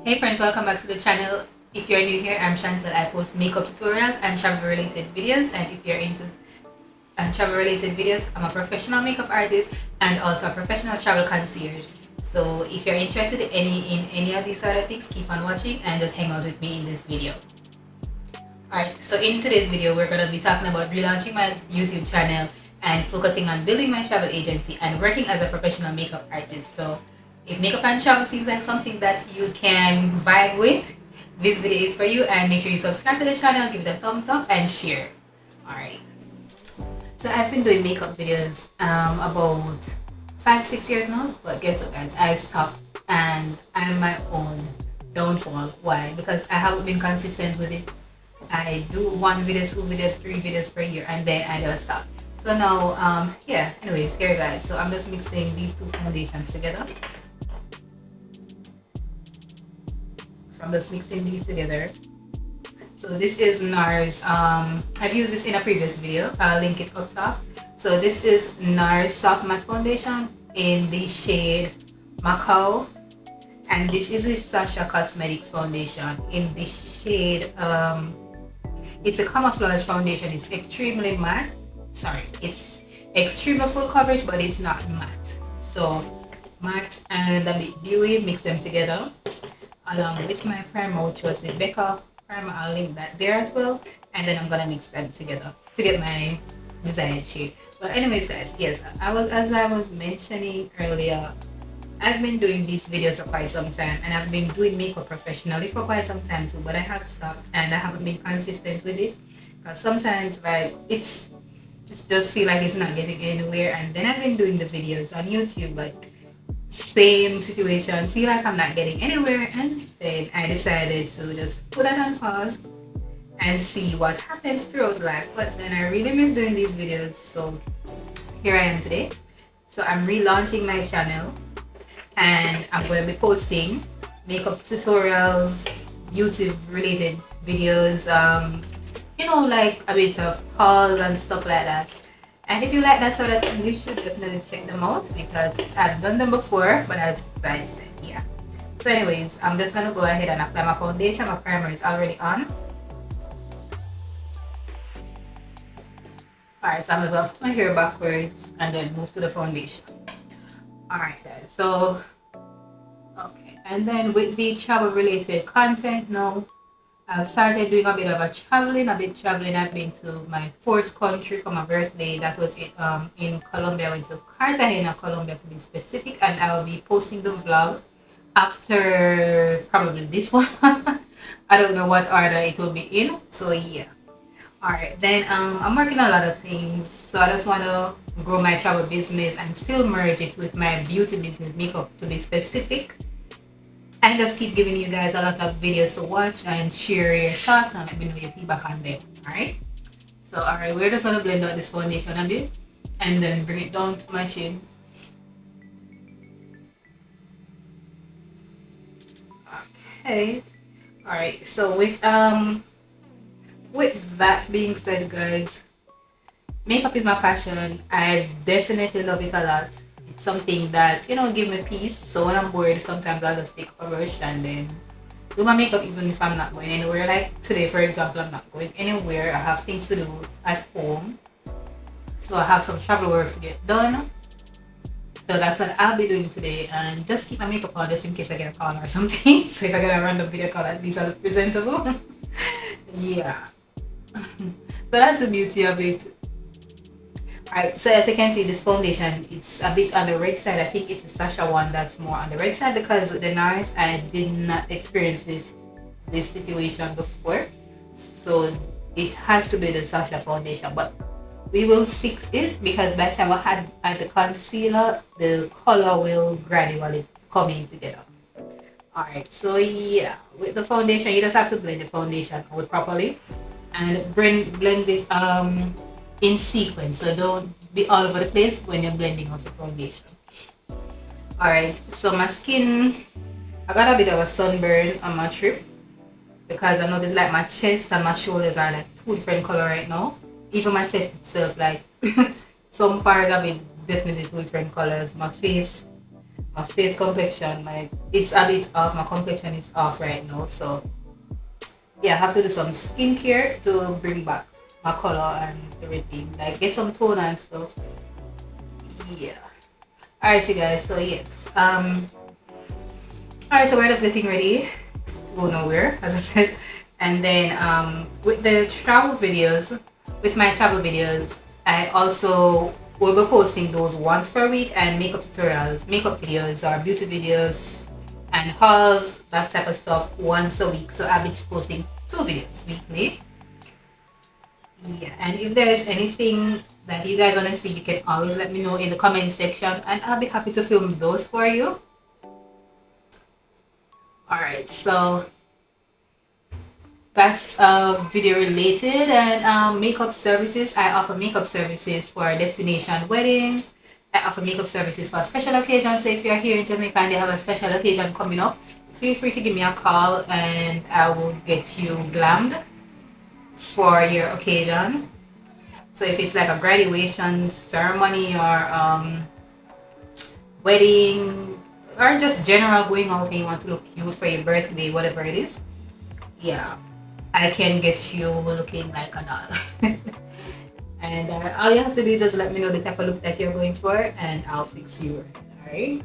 Hey friends, welcome back to the channel. If you're new here, I'm Chantel. I post makeup tutorials and travel related videos, and if you're into travel related videos, I'm a professional makeup artist and also a professional travel concierge. So if you're interested in any of these sort of things, keep on watching and just hang out with me in this video. Alright, so in today's video we're going to be talking about relaunching my YouTube channel and focusing on building my travel agency and working as a professional makeup artist. So if makeup and travel seems like something that you can vibe with, this video is for you, and make sure you subscribe to the channel, give it a thumbs up and share. Alright. So I've been doing makeup videos about 5-6 years now, but guess what guys, I stopped and I'm my own downfall. Why? Because I haven't been consistent with it. I do 1 video, 2 videos, 3 videos per year and then I just stop. So now anyways, here guys, so I'm just mixing these two foundations together. I'm just mixing these together. So this is NARS. I've used this in a previous video. I'll link it up top. So this is NARS Soft Matte Foundation in the shade Macao, and this is the Sasha Cosmetics foundation in the shade it's a camouflage foundation. It's extremely matte. Sorry, it's extremely full coverage, but it's not matte. So matte and a bit dewy, mix them together along with my primer, which was the Becca primer. I'll link that there as well, and then I'm gonna mix them together to get my desired shade. But anyways guys, yes, as I was mentioning earlier, I've been doing these videos for quite some time, and I've been doing makeup professionally for quite some time too, but I have stopped and I haven't been consistent with it because sometimes like it's just feel like it's not getting anywhere. And then I've been doing the videos on YouTube, but same situation, feel like I'm not getting anywhere, and then I decided to just put that on pause and see what happens throughout life. But then I really miss doing these videos, so here I am today. So I'm relaunching my channel and I'm going to be posting makeup tutorials, YouTube related videos, like a bit of hauls and stuff like that. And if you like that sort of thing, you should definitely check them out because I've done them before, but as I said, yeah. So anyways, I'm just going to go ahead and apply my foundation. My primer is already on. Alright, so I'm going to put my hair backwards and then move to the foundation. Alright guys, so, okay. And then with the travel related content now, I've started doing a bit traveling. I've been to my 4th country for my birthday. That was it, in Colombia. I went to Cartagena, Colombia to be specific, and I'll be posting the vlog after probably this one. I don't know what order it will be in, so yeah. Alright, then I'm working on a lot of things, so I just want to grow my travel business and still merge it with my beauty business, makeup to be specific. And just keep giving you guys a lot of videos to watch and share your shots and let me know your feedback on them. Alright? So alright, we're just gonna blend out this foundation a bit and then bring it down to my chin. Okay. Alright, so with that being said guys, makeup is my passion. I definitely love it a lot. It's something that, give me peace. So when I'm bored, sometimes I'll just take a brush and then do my makeup even if I'm not going anywhere. Like today, for example, I'm not going anywhere. I have things to do at home. So I have some travel work to get done. So that's what I'll be doing today, and just keep my makeup on just in case I get a call or something. So if I get a random video call, at least I'll look presentable. Yeah. So that's the beauty of it. Alright, so as you can see, this foundation, it's a bit on the red side. I think it's the Sasha one that's more on the red side because with the NARS, I did not experience this situation before. So it has to be the Sasha foundation, but we will fix it because by the time I add the concealer, the color will gradually come in together. Alright, so yeah, with the foundation, you just have to blend the foundation out properly and blend it in sequence, so don't be all over the place when you're blending out the foundation. Alright, so my skin, I got a bit of a sunburn on my trip because I noticed like my chest and my shoulders are like 2 different color right now. Even my chest itself, like some part of it definitely 2 different colors. My face, my face complexion, it's a bit off. My complexion is off right now, so yeah, I have to do some skincare to bring back my color and everything. Like get some tone and stuff. Yeah. Alright, you guys. So yes. Alright, so we're just getting ready to go nowhere, as I said. And then with the travel videos, with my travel videos, I also will be posting those once per week, and makeup tutorials, makeup videos or beauty videos and hauls, that type of stuff once a week. So I'll be posting 2 videos weekly. Yeah, and if there is anything that you guys want to see, you can always let me know in the comment section, and I'll be happy to film those for you. Alright, so that's video related. And makeup services, I offer makeup services for destination weddings. I offer makeup services for special occasions. So if you're here in Jamaica and they have a special occasion coming up, feel free to give me a call and I will get you glammed for your occasion. So if it's like a graduation ceremony or wedding, or just general going out and you want to look cute for your birthday, whatever it is, yeah, I can get you looking like a doll. And all you have to do is just let me know the type of look that you're going for, and I'll fix you. Alright.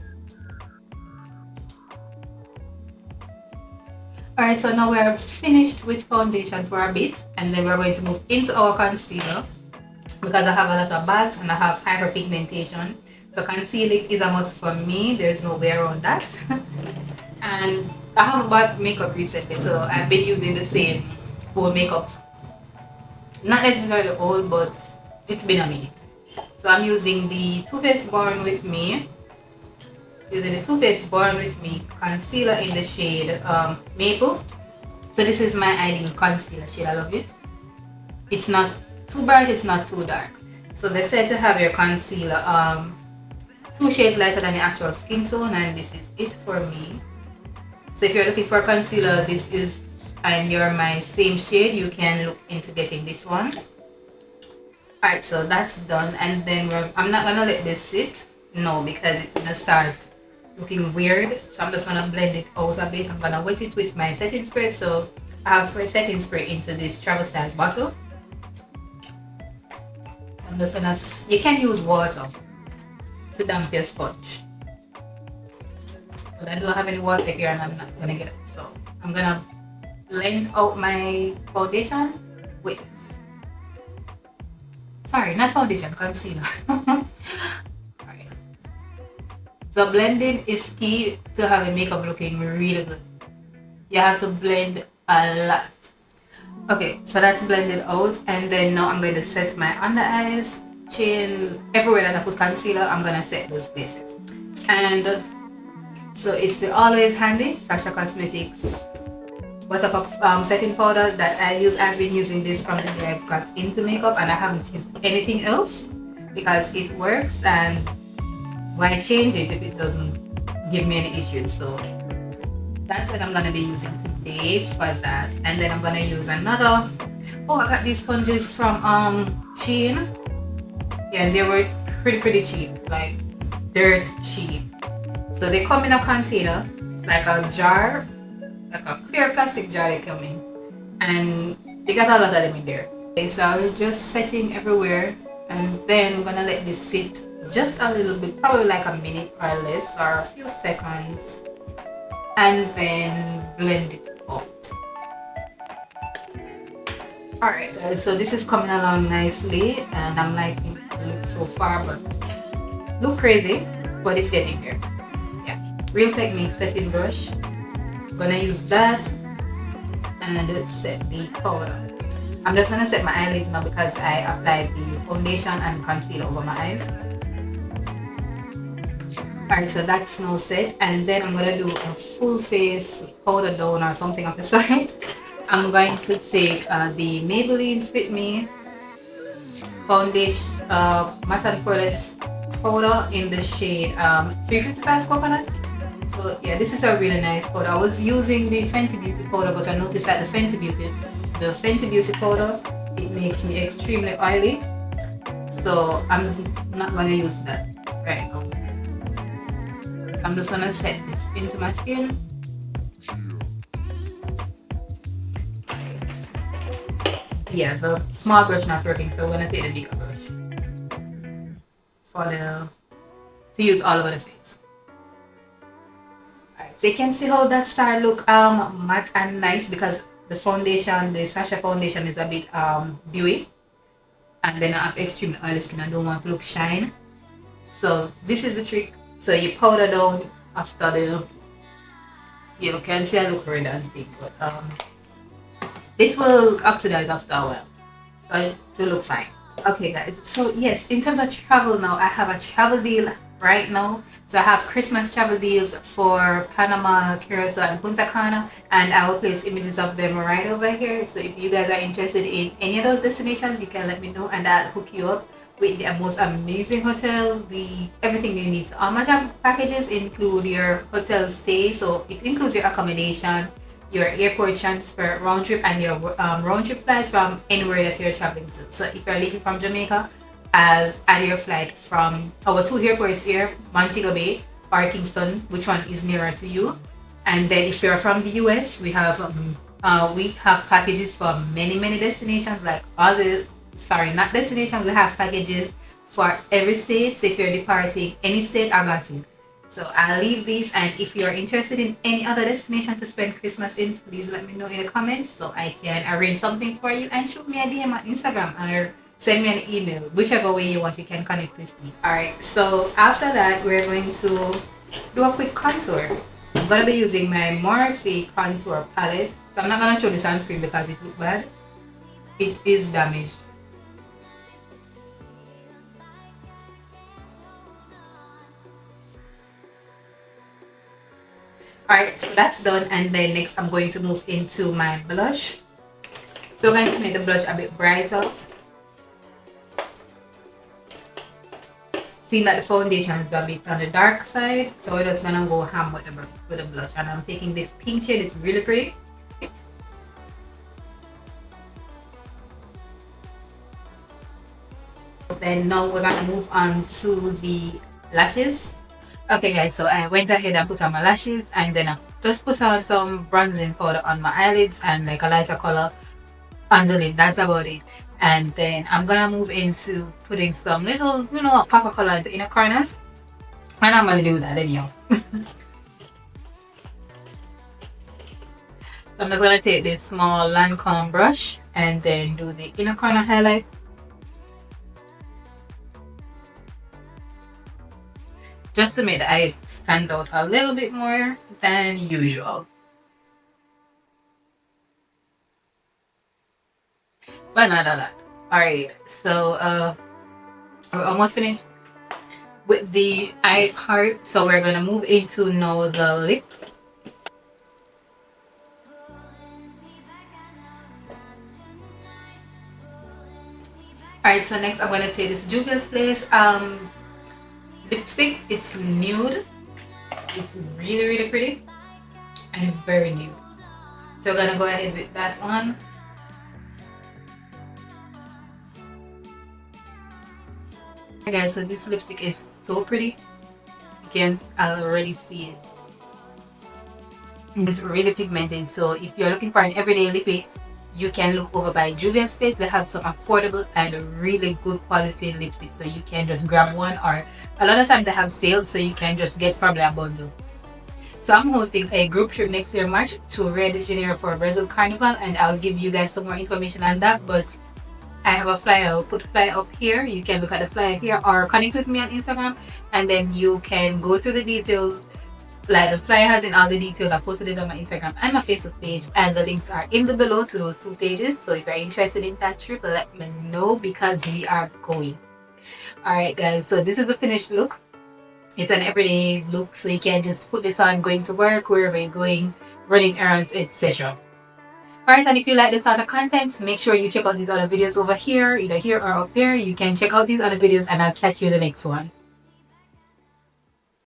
Alright, so now we're finished with foundation for a bit, and then we're going to move into our concealer, because I have a lot of bags and I have hyperpigmentation. So concealing is a must for me. There's no way around that. And I haven't bought makeup recently, so I've been using the same old makeup. Not necessarily old, but it's been a minute. So I'm using the Too Faced Born With Me. Using the Too Faced Born With Me concealer in the shade Maple. So this is my ideal concealer shade. I love it. It's not too bright, it's not too dark. So they said to have your concealer 2 shades lighter than your actual skin tone, and this is it for me. So if you're looking for a concealer, this is, and you're my same shade, you can look into getting this one. Alright, so that's done, and then I'm not gonna let this sit, no, because it's gonna start looking weird. So I'm just gonna blend it out a bit. I'm gonna wet it with my setting spray. So I have sprayed setting spray into this travel size bottle. I'm just gonna, you can use water to damp your sponge, but I don't have any water here and I'm not gonna get it. So I'm gonna blend out my foundation with, sorry, not foundation, concealer. Alright. So blending is key to having makeup looking really good. You have to blend a lot. Okay, so that's blended out, and then now I'm going to set my under eyes, chin, everywhere that I put concealer, I'm gonna set those places. And so it's the Always Handy Sasha Cosmetics Buttercup setting powder that I use. I've been using this from the day I got into makeup, and I haven't used anything else because it works, and why change it if it doesn't give me any issues? So that's what I'm gonna be using today for that. And then I'm gonna use another, oh, I got these sponges from Shein. Yeah, they were pretty cheap, like dirt cheap. So they come in a container, like a jar, like a clear plastic jar they come in, and they got a lot of them in there. Okay, so I'm just setting everywhere, and then I'm gonna let this sit just a little bit, probably like a minute or less, or a few seconds, and then blend it out. Alright guys, so this is coming along nicely, and I'm liking the look so far, but look crazy, but it's getting there. Yeah, Real Technique setting brush. I'm gonna use that and set the powder. I'm just gonna set my eyelids now because I applied the foundation and concealer over my eyes. Alright, so that's now set, and then I'm gonna do a full face powder down or something of the sort. I'm going to take the Maybelline Fit Me foundation matte and poreless powder in the shade 355 Coconut. So yeah, this is a really nice powder. I was using the Fenty Beauty powder, but I noticed that the Fenty Beauty powder, it makes me extremely oily, so I'm not going to use that right now. I'm just gonna set this into my skin. Yeah, so small brush not working, so we're gonna take the bigger brush for to use all over the face. Alright, so you can see how that star look matte and nice because the foundation, the Sasha foundation is a bit dewy, and then I have extremely oily skin. I don't want to look shine. So this is the trick. So you powder down after the, you can see I look red and pink, but it will oxidize after a while, so it will look fine. Okay guys, so yes, in terms of travel now, I have a travel deal right now. So I have Christmas travel deals for Panama, Curacao, and Punta Cana, and I will place images of them right over here. So if you guys are interested in any of those destinations, you can let me know and I'll hook you up with the most amazing hotel, everything you need. So all my travel packages include your hotel stay, so it includes your accommodation, your airport transfer round trip, and your round trip flights from anywhere that you're traveling to. So if you're leaving from Jamaica, I'll add your flight from our 2 airports here, Montego Bay or Kingston, which one is nearer to you. And then if you're from the US, we have packages for many destinations, like not destinations, we have packages for every state. So if you're departing any state, I got you. So I'll leave these, and if you're interested in any other destination to spend Christmas in, please let me know in the comments so I can arrange something for you, and shoot me a DM on Instagram or send me an email, whichever way you want. You can connect with me. Alright, so after that we're going to do a quick contour. I'm going to be using my Morphe contour palette. So I'm not going to show the sunscreen because it looks bad. It is damaged. Alright, so that's done, and then next I'm going to move into my blush. So I'm going to make the blush a bit brighter. Seeing that the foundation is a bit on the dark side, so we're just gonna go ham with the blush. And I'm taking this pink shade, it's really pretty. Then now we're gonna move on to the lashes. Okay guys, so I went ahead and put on my lashes, and then I just put on some bronzing powder on my eyelids and like a lighter color on the lid. That's about it. And then I'm gonna move into putting some little, pop of color in the inner corners, and I'm gonna do that anyhow. So I'm just gonna take this small Lancome brush and then do the inner corner highlight. Just to make the eye stand out a little bit more than usual. But not a lot. Alright, so we're almost finished with the eye part. So we're gonna move into now the lip. Alright, so next I'm gonna take this Juvia's Place lipstick. It's nude. It's really pretty and very nude. So we're gonna go ahead with that one. Okay guys, so this lipstick is so pretty. You can already see it. It's really pigmented, so if you're looking for an everyday lippy, you can look over by Juvia's Place. They have some affordable and really good quality lipstick, so you can just grab one, or a lot of times they have sales, so you can just get probably a bundle. So I'm hosting a group trip next year March to Rio de Janeiro for Brazil Carnival, and I'll give you guys some more information on that. But I have a flyer. I'll put the flyer up here. You can look at the flyer here or connect with me on Instagram, and then you can go through the details. Like the flyer has in all the details. I posted it on my Instagram and my Facebook page, and the links are in the below to those 2 pages. So if you're interested in that trip, let me know because we are going. Alright guys, so this is the finished look. It's an everyday look, so you can just put this on going to work, wherever you're going, running errands, etc. Alright, and if you like this sort of content, make sure you check out these other videos over here, either here or up there. You can check out these other videos, and I'll catch you in the next one.